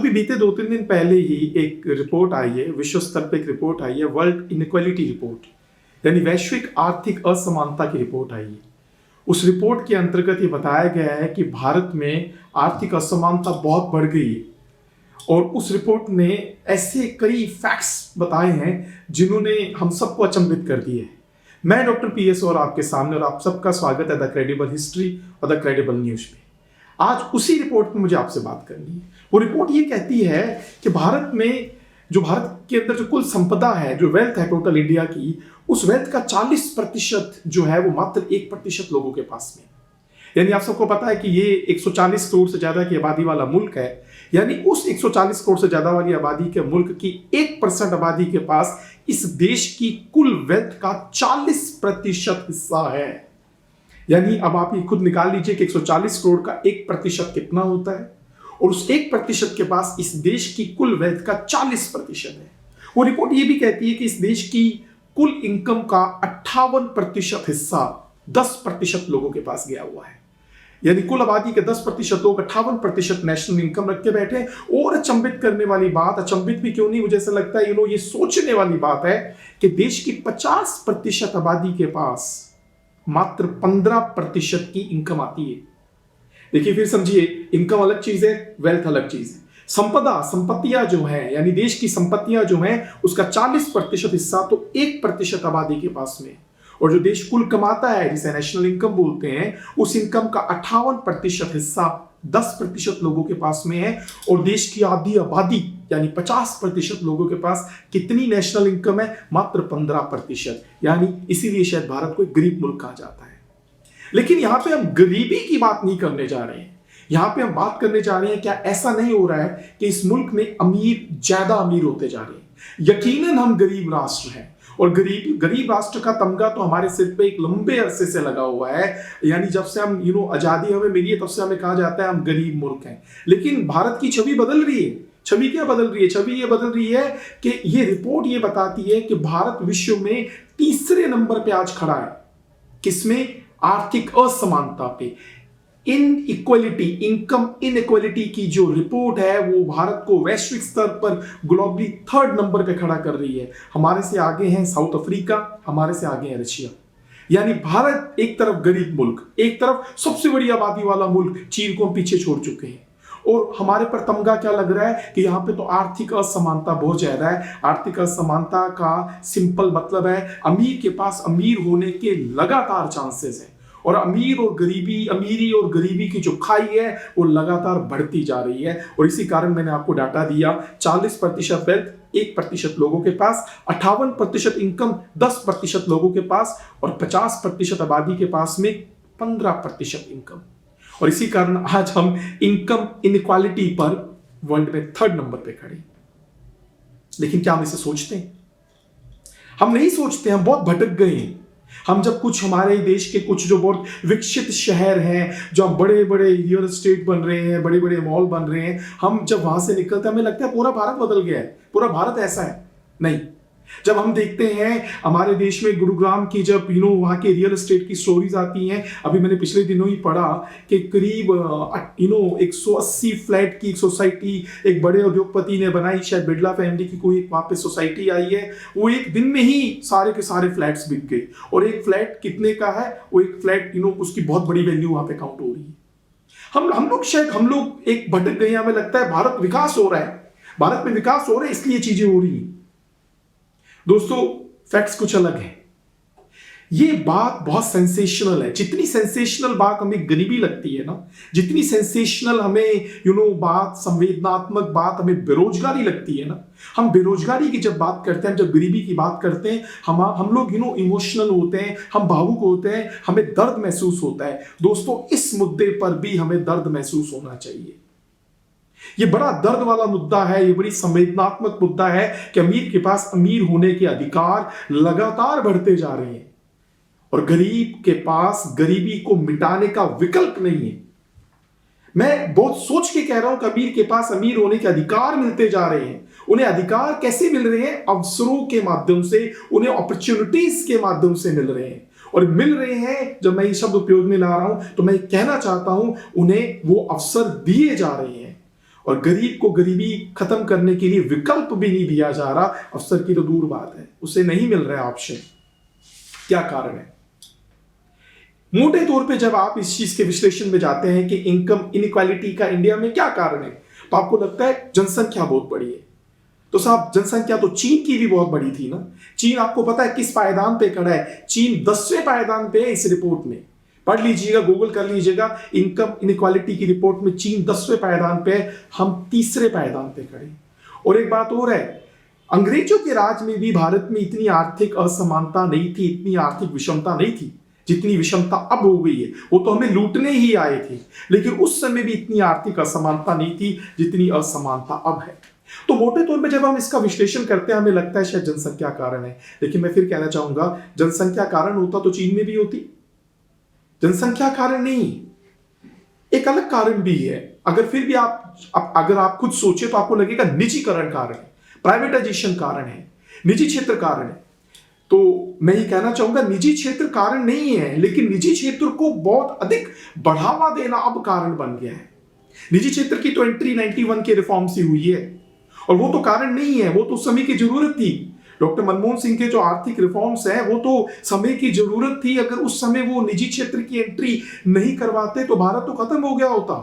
अभी बीते 2-3 दिन पहले ही एक रिपोर्ट आई है, विश्व स्तर पे एक रिपोर्ट आई है, वर्ल्ड इनइक्वालिटी रिपोर्ट, यानी वैश्विक आर्थिक असमानता की रिपोर्ट आई है। उस रिपोर्ट के अंतर्गत ये बताया गया है कि भारत में आर्थिक असमानता बहुत बढ़ गई है और उस रिपोर्ट ने ऐसे कई फैक्ट्स बताए हैं जिन्होंने हम सबको अचंभित कर दिए है। मैं डॉक्टर PS और आपके सामने, और आप सबका स्वागत है द क्रेडिबल हिस्ट्री और द क्रेडिबल न्यूज में। आज उसी रिपोर्ट में मुझे आपसे बात करनी है। वो रिपोर्ट ये कहती है कि भारत के अंदर जो कुल संपदा है, जो वेल्थ है टोटल इंडिया की, उस वेल्थ का 40% जो है वो मात्र 1% लोगों के पास में। यानी आप सबको पता है कि ये 140 करोड़ से ज्यादा की आबादी वाला मुल्क है, यानी उस 140 करोड़ से ज्यादा वाली आबादी के मुल्क की 1% आबादी के पास इस देश की कुल वेल्थ का 40% हिस्सा है। यानी अब आप ये खुद निकाल लीजिए कि 140 करोड़ का 1% कितना होता है, और उस 1% के पास इस देश की कुल वेल्थ का 40% है। वो रिपोर्ट ये भी कहती है कि इस देश की कुल इनकम का 58% हिस्सा 10% लोगों के पास गया हुआ है। यानी कुल आबादी के 10% लोग 58% नेशनल इनकम रख के बैठे। और अचंभित करने वाली बात, अचंभित भी क्यों नहीं, मुझे ऐसा लगता है ये सोचने वाली बात है कि देश की 50% आबादी के पास मात्र 15% की इनकम आती है। देखिए फिर समझिए, इनकम अलग चीज है, वेल्थ अलग चीज है। संपत्तियां जो है, यानी देश की संपत्तियां जो हैं, उसका 40% हिस्सा तो 1% आबादी के पास में, और जो देश कुल कमाता है जिसे नेशनल इनकम बोलते हैं, उस इनकम का 58% हिस्सा 10% लोगों के पास में है। और देश की आधी आबादी यानी 50% लोगों के पास कितनी नेशनल इनकम है? मात्र 15%। यानी इसीलिए शायद भारत को एक गरीब मुल्क कहा जाता है। लेकिन यहां पे हम गरीबी की बात नहीं करने जा रहे हैं। यहां पे हम बात करने जा रहे हैं, क्या ऐसा नहीं हो रहा है कि इस मुल्क में अमीर ज्यादा अमीर होते जा रहे हैं? यकीनन हम गरीब राष्ट्र हैं, और गरीब राष्ट्र का तमगा तो हमारे सिर पे एक लंबे अरसे से लगा हुआ है। यानी जब से हम आजादी हमें मिली है, तब से हमें कहा जाता है हम गरीब मुल्क हैं। लेकिन भारत की छवि बदल रही है। छवि क्या बदल रही है? छवि ये बदल रही है कि ये रिपोर्ट ये बताती है कि भारत विश्व में तीसरे नंबर पे आज खड़ा है। किसमें? आर्थिक असमानता पे। इनइक्वालिटी, इनकम इनइक्वालिटी की जो रिपोर्ट है वो भारत को वैश्विक स्तर पर ग्लोबली 3rd नंबर पे खड़ा कर रही है। हमारे से आगे हैं साउथ अफ्रीका, हमारे से आगे है रशिया। यानी भारत एक तरफ गरीब मुल्क, एक तरफ सबसे बड़ी आबादी वाला मुल्क, चीन को हम पीछे छोड़ चुके हैं। और हमारे पर तमगा क्या लग रहा है कि यहाँ पे तो आर्थिक असमानता बहुत ज्यादा है। आर्थिक असमानता का सिंपल मतलब है अमीर के पास अमीर होने के लगातार चांसेस हैं, और अमीरी और गरीबी की जो खाई है वो लगातार बढ़ती जा रही है। और इसी कारण मैंने आपको डाटा दिया, 40% वेल्थ 1% लोगों के पास, 58% इनकम 10% लोगों के पास, और 50% आबादी के पास में 15% इनकम। और इसी कारण आज हम इनकम इनइक्वालिटी पर वर्ल्ड में 3rd नंबर पे खड़े। लेकिन क्या हम इसे सोचते हैं? हम नहीं सोचते, हम बहुत भटक गए हैं। हम जब कुछ हमारे देश के कुछ जो बहुत विकसित शहर हैं, जो बड़े बड़े रियल एस्टेट बन रहे हैं, बड़े बड़े मॉल बन रहे हैं, हम जब वहां से निकलते हैं हमें लगता है पूरा भारत बदल गया है, पूरा भारत ऐसा है। नहीं, जब हम देखते हैं हमारे देश में गुरुग्राम की जब वहां के रियल एस्टेट की स्टोरीज आती हैं, अभी मैंने पिछले दिनों ही पढ़ा कि करीब 180 फ्लैट की एक सोसाइटी एक बड़े उद्योगपति ने बनाई, शायद बिरला फैमिली की कोई वहां पे सोसाइटी आई है। वो एक दिन में ही सारे के सारे फ्लैट्स बिक गए। और एक फ्लैट कितने का है? वो एक फ्लैट उसकी बहुत बड़ी वैल्यू वहां पे काउंट हो रही है। हम लोग एक भटक गए। हमें लगता है भारत विकास हो रहा है, भारत में विकास हो रहा है, इसलिए चीजें हो रही है। दोस्तों, फैक्ट्स कुछ अलग है। ये बात बहुत सेंसेशनल है। जितनी सेंसेशनल बात हमें गरीबी लगती है ना, जितनी सेंसेशनल हमें बात, संवेदनात्मक बात हमें बेरोजगारी लगती है ना, हम बेरोजगारी की जब बात करते हैं, जब गरीबी की बात करते हैं, हम लोग इमोशनल होते हैं, हम भावुक होते हैं, हमें दर्द महसूस होता है। दोस्तों, इस मुद्दे पर भी हमें दर्द महसूस होना चाहिए। ये बड़ा दर्द वाला मुद्दा है, ये बड़ी संवेदनात्मक मुद्दा है कि अमीर के पास अमीर होने के अधिकार लगातार बढ़ते जा रहे हैं, और गरीब के पास गरीबी को मिटाने का विकल्प नहीं है। मैं बहुत सोच के कह रहा हूं कि अमीर के पास अमीर होने के अधिकार मिलते जा रहे हैं। उन्हें अधिकार कैसे मिल रहे हैं? अवसरों के माध्यम से, उन्हें अपॉर्चुनिटीज के माध्यम से मिल रहे हैं। और मिल रहे हैं, जब मैं ये शब्द उपयोग में ला रहा हूं तो मैं कहना चाहता हूं उन्हें वो अवसर दिए जा रहे हैं। और गरीब को गरीबी खत्म करने के लिए विकल्प भी नहीं दिया जा रहा, अफसर की तो दूर बात है, उसे नहीं मिल रहा है ऑप्शन। क्या कारण है? मोटे तौर पे जब आप इस चीज के विश्लेषण में जाते हैं कि इनकम इनइक्वालिटी का इंडिया में क्या कारण है, तो आपको लगता है जनसंख्या बहुत बड़ी है। तो साहब जनसंख्या तो चीन की भी बहुत बड़ी थी ना। चीन आपको पता है किस पायदान पे खड़ा है? चीन 10वें पायदान पे है इस रिपोर्ट में। पढ़ लीजिएगा, गूगल कर लीजिएगा, इनकम इनइक्वालिटी की रिपोर्ट में चीन 10वें पायदान पे है, हम 3रे पायदान पे खड़े। और एक बात और है, अंग्रेजों के राज में भी भारत में इतनी आर्थिक असमानता नहीं थी, इतनी आर्थिक विषमता नहीं थी जितनी विषमता अब हो गई है। वो तो हमें लूटने ही आए थे, लेकिन उस समय भी इतनी आर्थिक असमानता नहीं थी जितनी असमानता अब है। तो मोटे तौर पे जब हम इसका विश्लेषण करते हैं हमें लगता है शायद जनसंख्या कारण है, लेकिन मैं फिर कहना चाहूंगा जनसंख्या कारण होता तो चीन में भी होती। जनसंख्या कारण नहीं, एक अलग कारण भी है। अगर फिर भी अगर आप खुद सोचे तो आपको लगेगा निजीकरण कारण है, प्राइवेटाइजेशन कारण है, निजी क्षेत्र कारण है। तो मैं ये कहना चाहूंगा निजी क्षेत्र कारण नहीं है, लेकिन निजी क्षेत्र को बहुत अधिक बढ़ावा देना अब कारण बन गया है। निजी क्षेत्र की तो एंट्री 91 के रिफॉर्म से हुई है, और वो तो कारण नहीं है, वो तो समय की जरूरत थी। डॉक्टर मनमोहन सिंह के जो आर्थिक रिफॉर्म्स हैं वो तो समय की जरूरत थी। अगर उस समय वो निजी क्षेत्र की एंट्री नहीं करवाते तो भारत तो खत्म हो गया होता,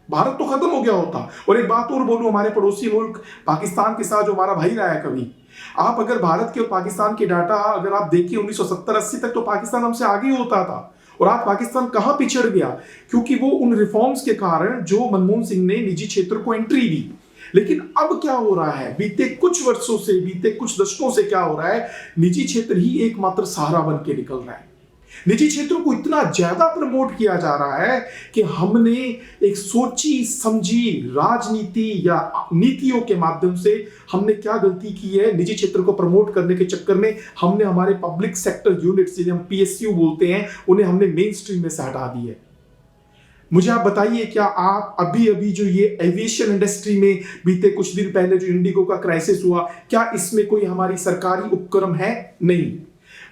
भारत तो खत्म हो गया होता। और एक बात और बोलूं, हमारे पड़ोसी मुल्क पाकिस्तान के साथ जो हमारा भाई रहा है, कभी आप अगर भारत के और पाकिस्तान के डाटा अगर आप देखिए 1970-80 तक तो पाकिस्तान हमसे आगे होता था, और आज पाकिस्तान कहां पिछड़ गया? क्योंकि वो उन रिफॉर्म्स के कारण जो मनमोहन सिंह ने निजी क्षेत्र को एंट्री दी। लेकिन अब क्या हो रहा है, बीते कुछ वर्षों से, बीते कुछ दशकों से क्या हो रहा है, निजी क्षेत्र ही एकमात्र सहारा बन के निकल रहा है। निजी क्षेत्रों को इतना ज्यादा प्रमोट किया जा रहा है कि हमने एक सोची समझी राजनीति या नीतियों के माध्यम से हमने क्या गलती की है, निजी क्षेत्र को प्रमोट करने के चक्कर में हमने हमारे पब्लिक सेक्टर यूनिट्स जिन्हें हम पीएसयू बोलते हैं, उन्हें हमने मेन स्ट्रीम में से हटा दी है। मुझे आप बताइए, क्या आप अभी जो ये एविएशन इंडस्ट्री में बीते कुछ दिन पहले जो इंडिगो का क्राइसिस हुआ, क्या इसमें कोई हमारी सरकारी उपक्रम है? नहीं।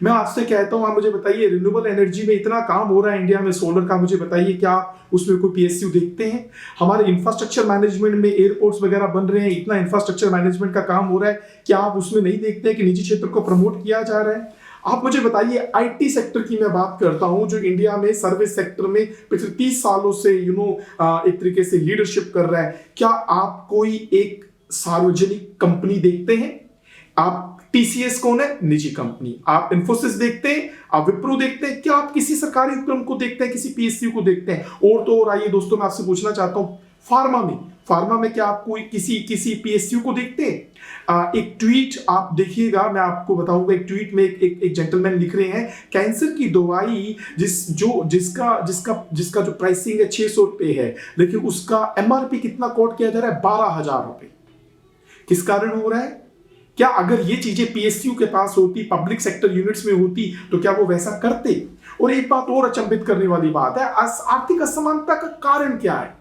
मैं आपसे कहता हूं, आप मुझे बताइए, रिन्यूएबल एनर्जी में इतना काम हो रहा है इंडिया में, सोलर का, मुझे बताइए क्या उसमें कोई पीएसयू देखते हैं? हमारे इंफ्रास्ट्रक्चर मैनेजमेंट में एयरपोर्ट्स वगैरह बन रहे हैं, इतना इंफ्रास्ट्रक्चर मैनेजमेंट का काम हो रहा है, क्या आप उसमें नहीं देखते हैं कि निजी क्षेत्र को प्रमोट किया जा रहा है? आप मुझे बताइए, आईटी सेक्टर की मैं बात करता हूं, जो इंडिया में सर्विस सेक्टर में पिछले 30 सालों से एक तरीके से लीडरशिप कर रहा है, क्या आप कोई एक सार्वजनिक कंपनी देखते हैं? आप टीसीएस कौन है? निजी कंपनी। आप इन्फोसिस देखते हैं, आप विप्रो देखते हैं, क्या आप किसी सरकारी उपक्रम को देखते हैं, किसी पीएसयू को देखते हैं? और तो और आइए दोस्तों, मैं आपसे पूछना चाहता हूं, फार्मा में क्या आप कोई किसी पीएसयू को देखते हैं? एक ट्वीट आप देखिएगा, मैं आपको बताऊंगा, एक ट्वीट में एक जेंटलमैन लिख रहे हैं, कैंसर की दवाई जिसका जो प्राइसिंग है 600 रुपए है, लेकिन उसका एमआरपी कितना कोट किया जा रहा है? 12,000 रुपए। किस कारण हो रहा है? क्या अगर ये चीजें पीएसयू के पास होती, पब्लिक सेक्टर यूनिट्स में होती, तो क्या वो वैसा करते? और एक बात और अचंभित करने वाली बात है, आर्थिक असमानता का कारण क्या है?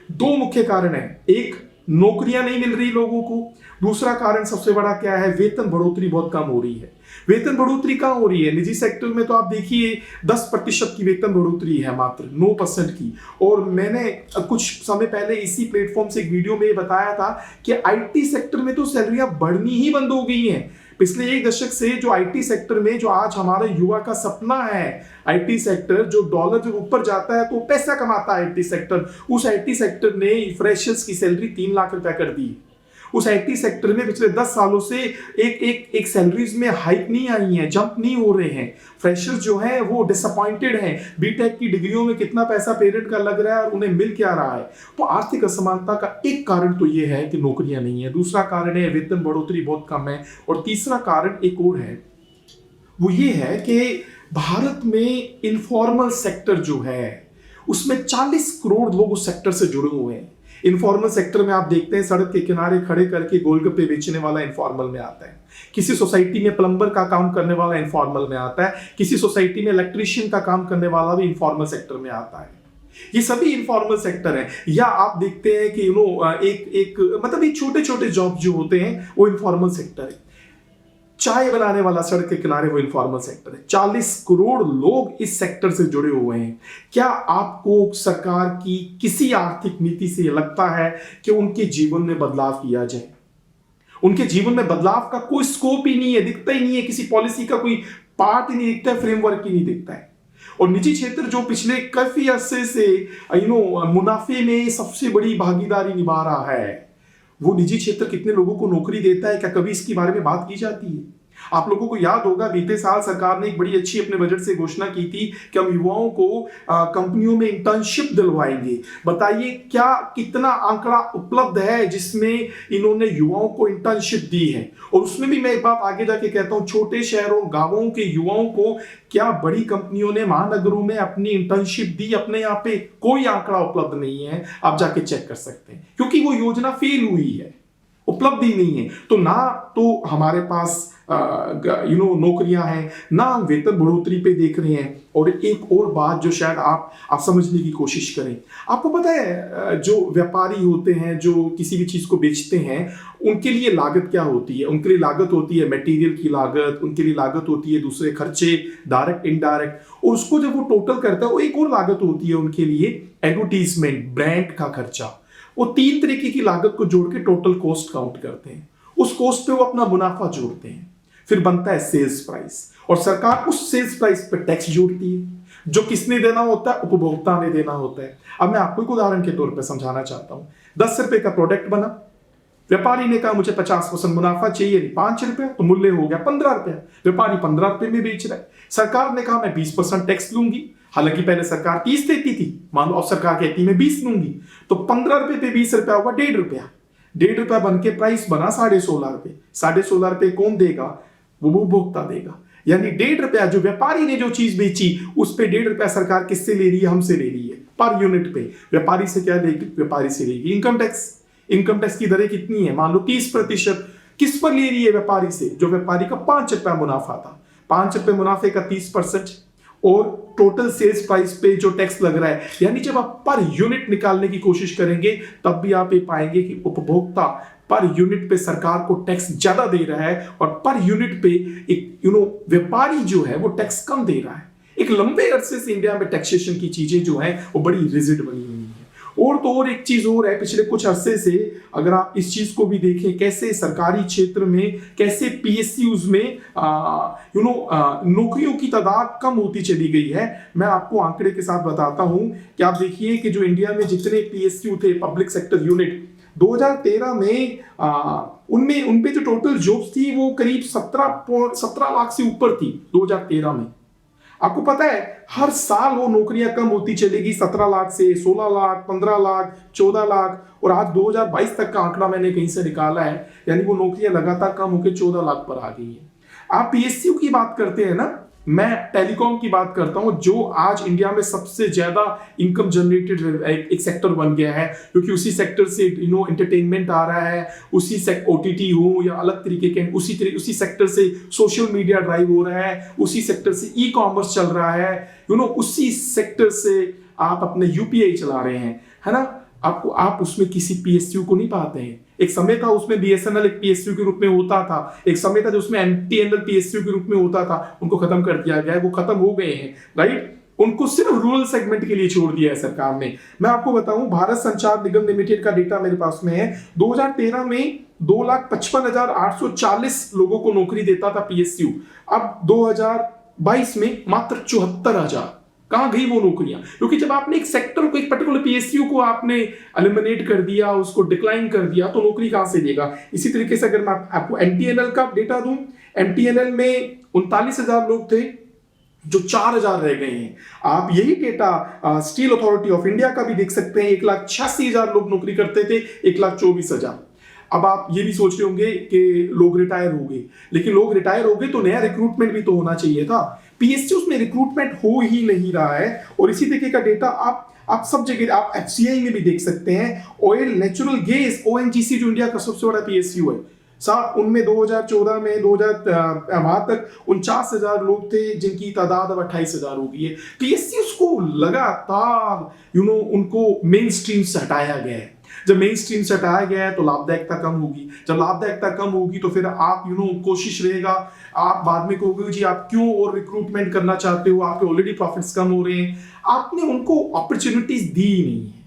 2 मुख्य कारण है। एक, नौकरियां नहीं मिल रही लोगों को। दूसरा कारण सबसे बड़ा क्या है? वेतन बढ़ोतरी बहुत कम हो रही है। वेतन बढ़ोतरी कहां हो रही है? निजी सेक्टर में तो आप देखिए 10% की वेतन बढ़ोतरी है, मात्र 9% की। और मैंने कुछ समय पहले इसी प्लेटफॉर्म से एक वीडियो में बताया था कि आईटी सेक्टर में तो सैलरियां बढ़नी ही बंद हो गई हैं। पिछले 1 दशक से जो आईटी सेक्टर में, जो आज हमारे युवा का सपना है, आईटी सेक्टर, जो डॉलर जब ऊपर जाता है तो पैसा कमाता है आईटी सेक्टर, उस आईटी सेक्टर ने फ्रेशर्स की सैलरी 3 लाख रुपए कर दी। उस आईटी सेक्टर में पिछले 10 सालों से एक सैलरीज में हाइक नहीं आई है, जंप नहीं हो रहे हैं। फ्रेशर्स जो है वो डिसअपॉइंटेड हैं। बीटेक की डिग्रियों में कितना पैसा पेरेंट का लग रहा है और उन्हें मिल क्या रहा है? तो आर्थिक असमानता का एक कारण तो ये है कि नौकरियां नहीं है, दूसरा कारण है वेतन बढ़ोतरी बहुत कम है, और तीसरा कारण एक और है, वो ये है कि भारत में इनफॉर्मल सेक्टर जो है उसमें 40 करोड़ लोग उस सेक्टर से जुड़े हुए हैं। इनफॉर्मल सेक्टर में आप देखते हैं सड़क के किनारे खड़े करके गोलगप्पे बेचने वाला इनफॉर्मल में आता है, किसी सोसाइटी में प्लम्बर का काम करने वाला इनफॉर्मल में आता है, किसी सोसाइटी में इलेक्ट्रीशियन का काम करने वाला भी इनफॉर्मल सेक्टर में आता है। ये सभी इनफॉर्मल सेक्टर है। या आप देखते हैं कि मतलब ये छोटे छोटे जॉब जो होते हैं वो इनफॉर्मल सेक्टर है। चाय बनाने वाला सड़क के किनारे वो इनफॉर्मल सेक्टर है। 40 करोड़ लोग इस सेक्टर से जुड़े हुए हैं। क्या आपको सरकार की किसी आर्थिक नीति से लगता है कि उनके जीवन में बदलाव किया जाए? उनके जीवन में बदलाव का कोई स्कोप ही नहीं है, दिखता ही नहीं है, किसी पॉलिसी का कोई पार्ट ही नहीं दिखता है, फ्रेमवर्क ही नहीं दिखता है। और निजी क्षेत्र जो पिछले काफी अरसे से मुनाफे में सबसे बड़ी भागीदारी निभा रहा है, वो निजी क्षेत्र कितने लोगों को नौकरी देता है? क्या कभी इसके बारे में बात की जाती है? आप लोगों को याद होगा बीते साल सरकार ने एक बड़ी अच्छी अपने बजट से घोषणा की थी कि हम युवाओं को कंपनियों में इंटर्नशिप दिलवाएंगे। बताइए क्या कितना आंकड़ा उपलब्ध है जिसमें इन्होंने युवाओं को इंटर्नशिप दी है? और उसमें भी मैं एक बात आगे जाके कहता हूं, छोटे शहरों गांवों के युवाओं को क्या बड़ी कंपनियों ने महानगरों में अपनी इंटर्नशिप दी? अपने यहाँ पे कोई आंकड़ा उपलब्ध नहीं है, आप जाके चेक कर सकते हैं, क्योंकि वो योजना फेल हुई है, उपलब्ध ही नहीं है। तो ना तो हमारे पास नौकरियां हैं, ना हम वेतन बढ़ोतरी पे देख रहे हैं। और एक और बात जो शायद आप समझने की कोशिश करें, आपको पता है जो व्यापारी होते हैं, जो किसी भी चीज को बेचते हैं, उनके लिए लागत क्या होती है? उनके लिए लागत होती है मटेरियल की लागत, उनके लिए लागत होती है दूसरे खर्चे, डायरेक्ट इनडायरेक्ट, और उसको जब वो टोटल करता है वो एक और लागत होती है उनके लिए एडवर्टीजमेंट, ब्रांड का खर्चा। वो 3 तरीके की लागत को जोड़ के टोटल कॉस्ट काउंट करते हैं, उस कॉस्ट पे वो अपना मुनाफा जोड़ते हैं, फिर बनता है सेल्स प्राइस, और सरकार उस सेल्स प्राइस पे टैक्स जोड़ती है जो किसने देना होता है? उपभोक्ता ने देना होता है। अब मैं आपको एक उदाहरण के तौर पे समझाना चाहता हूं। 10 रुपए का प्रोडक्ट बना, व्यापारी ने कहा मुझे 50% मुनाफा चाहिए, नहीं 5 रुपए, तो मूल्य हो गया 15 रुपए। व्यापारी 15 रुपए में बेच रहा है। सरकार ने कहा मैं 20% टैक्स लूंगी, हालांकि पहले सरकार 30 देती थी, मान लो अब सरकार कहती है मैं 20 लूंगी, तो 15 रुपए पे 20 रुपया होगा 1.5 रुपया। 1.5 रुपया बन के प्राइस बना 16.5 रुपए। 16.5 रुपए कौन देगा? वो उपभोक्ता देगा। यानी 1.5 रुपया जो व्यापारी ने जो चीज बेची उस पे 1.5 रुपया सरकार किससे ले रही है? हमसे ले रही है पर यूनिट पे। व्यापारी से क्या लेगी? व्यापारी से लेगी इनकम टैक्स। इनकम टैक्स की दरें कितनी है? मान लो 30%। किस पर ले रही है? व्यापारी से। जो व्यापारी का 5 रुपया मुनाफा था, 5 रुपए मुनाफे का 30% और टोटल सेल्स प्राइस पे जो टैक्स लग रहा है। यानी जब आप पर यूनिट निकालने की कोशिश करेंगे तब भी आप ये पाएंगे कि उपभोक्ता पर यूनिट पे सरकार को टैक्स ज्यादा दे रहा है और पर यूनिट पे एक व्यापारी जो है वो टैक्स कम दे रहा है। एक लंबे अरसे से इंडिया में टैक्सेशन की चीजें जो है वो बड़ी रिजिड बनी हुई है। और तो और एक चीज और है, पिछले कुछ अरसे से अगर आप इस चीज को भी देखें, कैसे सरकारी क्षेत्र में, कैसे पीएसयूज में नौकरियों की तादाद कम होती चली गई है। मैं आपको आंकड़े के साथ बताता हूं कि आप देखिए कि जो इंडिया में जितने पीएसयू थे, पब्लिक सेक्टर यूनिट, 2013 में उनमें उनपे जो टोटल जॉब्स थी वो करीब 17 लाख से ऊपर थी 2013 में। आपको पता है हर साल वो नौकरियां कम होती चलेगी, 17 लाख से 16 लाख, 15 लाख, 14 लाख, और आज 2022 तक का आंकड़ा मैंने कहीं से निकाला है, यानी वो नौकरियां लगातार कम होकर 14 लाख पर आ गई है। आप पीएसयू की बात करते हैं ना, मैं टेलीकॉम की बात करता हूं, जो आज इंडिया में सबसे ज्यादा इनकम जनरेटेड एक सेक्टर बन गया है, क्योंकि उसी सेक्टर से एंटरटेनमेंट आ रहा है, उसी से ओटीटी हो या अलग तरीके के, उसी सेक्टर से सोशल मीडिया ड्राइव हो रहा है, उसी सेक्टर से ई कॉमर्स चल रहा है, उसी सेक्टर से आप अपने यूपीआई चला रहे हैं, है ना। आप उसमें किसी पीएसयू को नहीं पाते हैं। एक समय था उसमें बीएसएनएल एक पीएसयू के रूप में होता था, एक समय था जो उसमें एमटीएनएल पीएसयू के रूप में होता था, उनको खत्म कर दिया गया है, वो खत्म हो गए हैं, राइट। उनको सिर्फ रूरल सेगमेंट के लिए छोड़ दिया है सरकार ने। मैं आपको बताऊं, भारत संचार निगम लिमिटेड का डेटा मेरे पास में है, 2013 में 2,55,840 लोगों को नौकरी देता था पीएसयू, अब 2022 में मात्र 74,000। कहां गई वो नौकरियां? क्योंकि जब आपने एक सेक्टर को, एक पर्टिकुलर पीएसयू को आपने एलिमिनेट कर दिया, उसको डिक्लाइन कर दिया, तो नौकरी कहां से देगा? इसी तरीके से अगर मैं आपको एमटीएनएल का डेटा दूं, एमटीएनएल में 39,000 लोग थे जो 4,000 रह गए हैं। आप यही data steel authority of India का भी देख सकते हैं, 1,86,000 लोग नौकरी करते थे, 1,24,000। अब आप ये भी सोच रहे होंगे कि लोग रिटायर हो गए, लेकिन लोग रिटायर हो गए तो नया रिक्रूटमेंट भी तो होना चाहिए था। पीएसयूज में रिक्रूटमेंट हो ही नहीं रहा है, और इसी तरीके का डेटा आप सब जगह, आप एफसीआई में भी देख सकते हैं। ऑयल, नेचुरल गैस, ओएनजीसी जो इंडिया का सबसे बड़ा पीएसयू है, साथ उनमें 2014 में वहां तक 49,000 लोग थे, जिनकी तादाद अब 28,000 हो गई है। पीएसयूज को लगातार उनको मेन स्ट्रीम से हटाया गया है। जब मेन स्ट्रीम से हटाया गया है तो लाभदायकता कम होगी, जब लाभदायकता कम होगी तो फिर आप कोशिश रहेगा, आप बाद में कहोगे जी आप क्यों और रिक्रूटमेंट करना चाहते हो, आपके ऑलरेडी प्रॉफिट्स कम हो रहे हैं, आपने उनको अपॉर्चुनिटीज दी ही नहीं है।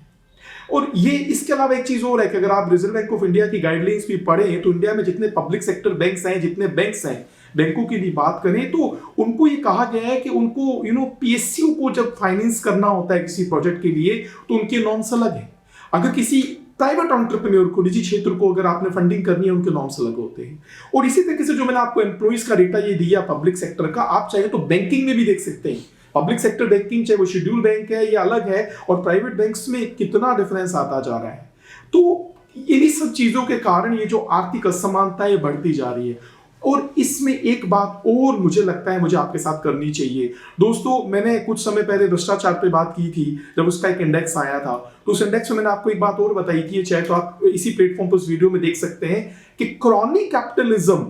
और ये इसके अलावा एक चीज और है कि अगर आप रिजर्व बैंक ऑफ इंडिया की गाइडलाइंस भी पढ़ें तो इंडिया में जितने पब्लिक सेक्टर बैंक्स हैं, जितने बैंक्स हैं, बैंकों की भी बात करें तो उनको ये कहा गया है कि उनको पीएसयू को जब फाइनेंस करना होता है किसी प्रोजेक्ट के लिए तो उनके नॉर्म्स अलग है। अगर किसी प्राइवेट एंटरप्रेन्योर को, निजी क्षेत्र को अगर आपने फंडिंग करनी है, उनके नॉर्म्स अलग होते हैं। और इसी तरीके से जो मैंने आपको एम्प्लॉइज का डेटा ये दिया पब्लिक सेक्टर का, आप चाहे तो बैंकिंग में भी देख सकते हैं। पब्लिक सेक्टर बैंकिंग चाहे वो शेड्यूल बैंक है या अलग है, और प्राइवेट बैंक्स में कितना डिफरेंस आता जा रहा है। तो इन्हीं सब चीजों के कारण ये जो आर्थिक असमानता है बढ़ती जा रही है। और इसमें एक बात और मुझे लगता है मुझे आपके साथ करनी चाहिए दोस्तों, मैंने कुछ समय पहले भ्रष्टाचार पे बात की थी जब उसका एक इंडेक्स आया था, तो उस इंडेक्स में मैंने आपको एक बात और बताई थी, चाहे तो आप इसी प्लेटफॉर्म पर उस वीडियो में देख सकते हैं कि क्रॉनिक कैपिटलिज्म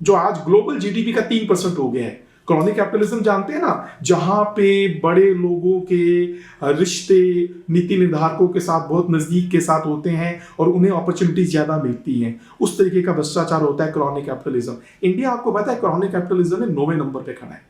जो आज ग्लोबल जीडीपी का 3% हो गया है। क्रॉनिक कैपिटलिज्म जानते हैं ना, जहां पे बड़े लोगों के रिश्ते नीति निर्धारकों के साथ बहुत नजदीक के साथ होते हैं और उन्हें अपॉर्चुनिटीज ज्यादा मिलती हैं, उस तरीके का भ्रष्टाचार होता है क्रॉनिक कैपिटलिज्म। इंडिया आपको पता है क्रॉनिक कैपिटलिज्म में 9वें नंबर पे खड़ा है,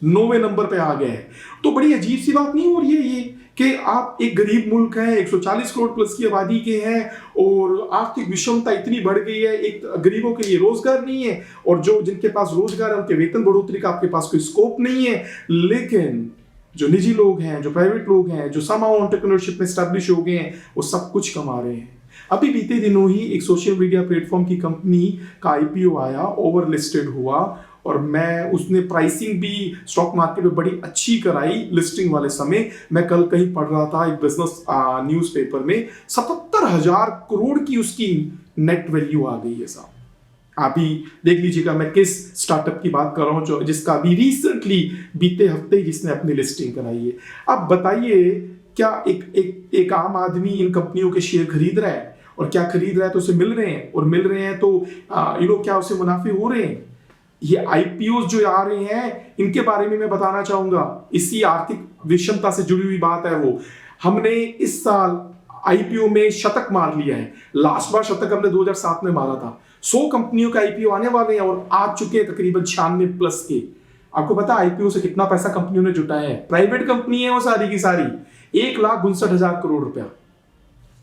9वें नंबर पे आ गया है। तो बड़ी अजीब सी बात नहीं हो रही है ये कि आप एक गरीब मुल्क है, 140 करोड़ प्लस की आबादी के हैं और आर्थिक विषमता इतनी बढ़ गई है, एक गरीबों के लिए रोजगार नहीं है और जो जिनके पास रोजगार है उनके वेतन बढ़ोतरी का आपके पास कोई स्कोप नहीं है। लेकिन जो निजी लोग हैं, जो प्राइवेट लोग हैं, जो समाउ एंटरप्रेन्योरशिप में एस्टैब्लिश हो गए हैं, वो सब कुछ कमा रहे हैं। अभी बीते दिनों ही एक सोशल मीडिया प्लेटफॉर्म की कंपनी का आईपीओ आया, ओवर लिस्टेड हुआ और मैं उसने प्राइसिंग भी स्टॉक मार्केट में बड़ी अच्छी कराई लिस्टिंग वाले समय। मैं कल कहीं पढ़ रहा था एक बिजनेस न्यूज़पेपर में 77,000 करोड़ की उसकी नेट वैल्यू आ गई है साहब। आप ही देख लीजिएगा मैं किस स्टार्टअप की बात कर रहा हूं जो जिसका अभी रिसेंटली बीते हफ्ते जिसने अपनी लिस्टिंग कराई है। अब बताइए क्या एक आम आदमी इन कंपनियों के शेयर खरीद रहा है, और क्या खरीद रहा है तो उसे मिल रहे हैं, और मिल रहे हैं तो क्या उसे मुनाफे हो रहे हैं। ये आईपीओ जो आ रहे हैं इनके बारे में मैं बताना चाहूंगा, इसी आर्थिक विषमता से जुड़ी हुई बात है वो। हमने इस साल आईपीओ में शतक मार लिया है, लास्ट बार शतक हमने 2007 में मारा था। 100 कंपनियों के आईपीओ आने वाले हैं और आ चुके हैं तकरीबन 96 प्लस के। आपको पता है आईपीओ से कितना पैसा कंपनियों ने जुटाया है? प्राइवेट कंपनी है वो सारी की सारी, 1,59,000 करोड़ रुपया।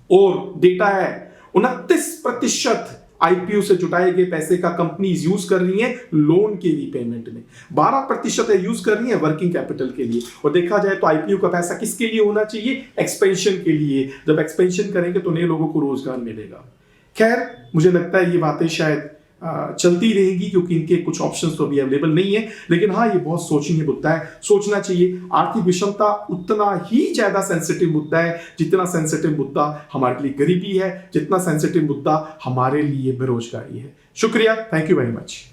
और डेटा है 29% आईपीओ से जुटाए गए पैसे का कंपनीज यूज कर रही हैं लोन के रीपेमेंट में, 12% यूज कर रही हैं वर्किंग कैपिटल के लिए। और देखा जाए तो आईपीओ का पैसा किसके लिए होना चाहिए? एक्सपेंशन के लिए। जब एक्सपेंशन करेंगे तो नए लोगों को रोजगार मिलेगा। खैर मुझे लगता है ये बातें शायद चलती रहेगी क्योंकि इनके कुछ ऑप्शंस तो अभी अवेलेबल नहीं है, लेकिन हाँ ये बहुत सोचनीय मुद्दा है, सोचना चाहिए। आर्थिक विषमता उतना ही ज्यादा सेंसिटिव मुद्दा है जितना सेंसिटिव मुद्दा हमारे लिए गरीबी है, जितना सेंसिटिव मुद्दा हमारे लिए बेरोजगारी है। शुक्रिया, थैंक यू वेरी मच।